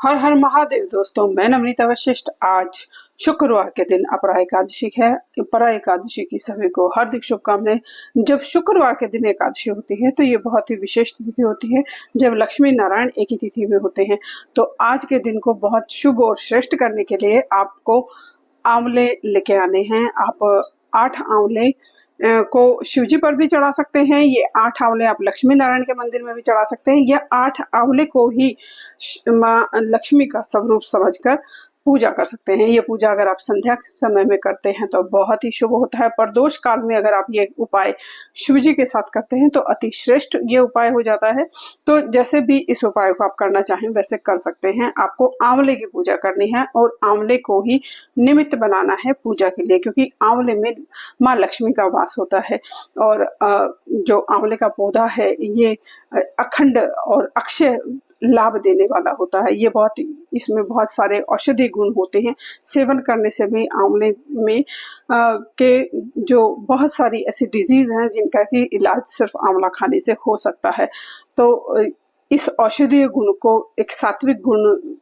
हर हर महादेव दोस्तों, मैं नवनीता वशिष्ठ। आज शुक्रवार के दिन अपरा एकादशी है। अपरा एकादशी की सभी को हार्दिक शुभकामनाएं। जब शुक्रवार के दिन एकादशी होती है तो ये बहुत ही विशेष तिथि होती है, जब लक्ष्मी नारायण एक ही तिथि में होते हैं। तो आज के दिन को बहुत शुभ और श्रेष्ठ करने के लिए आपको आंवले लेके आने हैं। आप 8 आंवले को शिवजी पर भी चढ़ा सकते हैं। ये 8 आंवले आप लक्ष्मी नारायण के मंदिर में भी चढ़ा सकते हैं। या 8 आंवले को ही माँ लक्ष्मी का स्वरूप समझकर पूजा कर सकते हैं। ये पूजा अगर आप संध्या के समय में करते हैं तो बहुत ही शुभ होता है। प्रदोष काल में अगर आप ये उपाय शिवजी के साथ करते हैं तो अति श्रेष्ठ ये उपाय हो जाता है। तो जैसे भी इस उपाय को आप करना चाहें वैसे कर सकते हैं। आपको आंवले की पूजा करनी है और आंवले को ही निमित्त बनाना है पूजा के लिए, क्योंकि आंवले में माँ लक्ष्मी का वास होता है। और जो आंवले का पौधा है ये अखंड और अक्षय लाभ देने वाला होता है। ये इसमें बहुत सारे औषधीय गुण होते हैं। सेवन करने से भी आंवले में के जो बहुत सारी ऐसी डिजीज हैं जिनका कि इलाज सिर्फ आंवला खाने से हो सकता है। तो इस औषधीय गुण को एक सात्विक गुण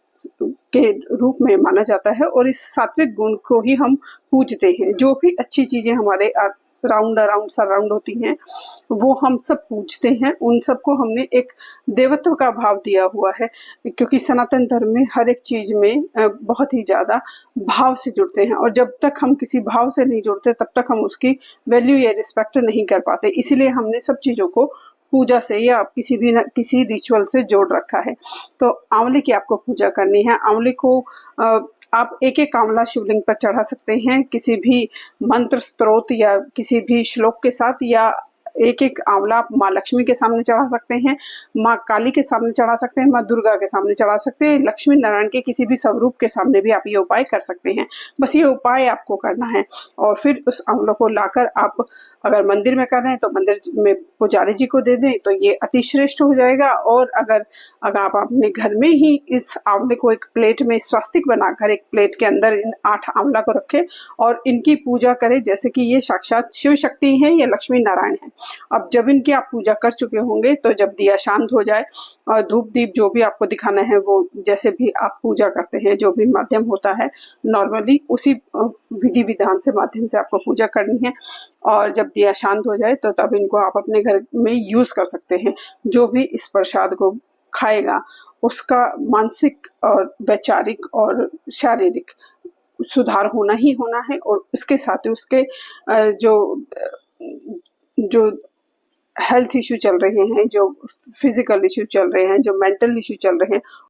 के रूप में माना जाता है और इस सात्विक गुण को ही हम पूजते हैं। जो भी अच्छी चीजें हमारे राउंड अराउंड सराउंड होती हैं वो हम सब पूजते हैं। उन सबको हमने एक देवत्व का भाव दिया हुआ है, क्योंकि सनातन धर्म में हर एक चीज में बहुत ही ज्यादा भाव से जुड़ते हैं। और जब तक हम किसी भाव से नहीं जुड़ते तब तक हम उसकी वैल्यू या रिस्पेक्ट नहीं कर पाते। इसीलिए हमने सब चीजों को पूजा से या किसी रिचुअल से जोड़ रखा है। तो आंवले की आपको पूजा करनी है। आंवले को आप एक एक आंवला शिवलिंग पर चढ़ा सकते हैं, किसी भी मंत्र स्त्रोत या किसी भी श्लोक के साथ, या एक एक आंवला आप माँ लक्ष्मी के सामने चढ़ा सकते हैं, माँ काली के सामने चढ़ा सकते हैं, माँ दुर्गा के सामने चढ़ा सकते हैं, लक्ष्मी नारायण के किसी भी स्वरूप के सामने भी आप ये उपाय कर सकते हैं। बस ये उपाय आपको करना है। और फिर उस आंवलों को लाकर आप अगर मंदिर में कर रहे हैं तो मंदिर में पुजारी जी को दे दें तो ये अति श्रेष्ठ हो जाएगा। और अगर आप अपने घर में ही इस आंवले को एक प्लेट में स्वास्तिक बनाकर एक प्लेट के अंदर इन 8 आंवला को रखें और इनकी पूजा करें जैसे कि ये साक्षात शिव शक्ति है या लक्ष्मी नारायण है। अब जब इनकी आप पूजा कर चुके होंगे तो जब दिया शांत हो जाए और धूप दीप जो भी आपको दिखाना है वो जैसे भी आप पूजा करते हैं जो भी माध्यम होता है नॉर्मली उसी विधि विधान से माध्यम से आपको पूजा करनी है। और जब दिया शांत हो जाए तो तब इनको आप अपने घर में यूज कर सकते हैं। जो भी इस प्रसाद को खाएगा उसका मानसिक और वैचारिक और शारीरिक सुधार होना ही होना है। और उसके साथ ही उसके जो जो हेल्थ इश्यू चल रहे हैं, जो फिजिकल इश्यू चल रहे हैं, जो मेंटल इश्यू चल रहे हैं,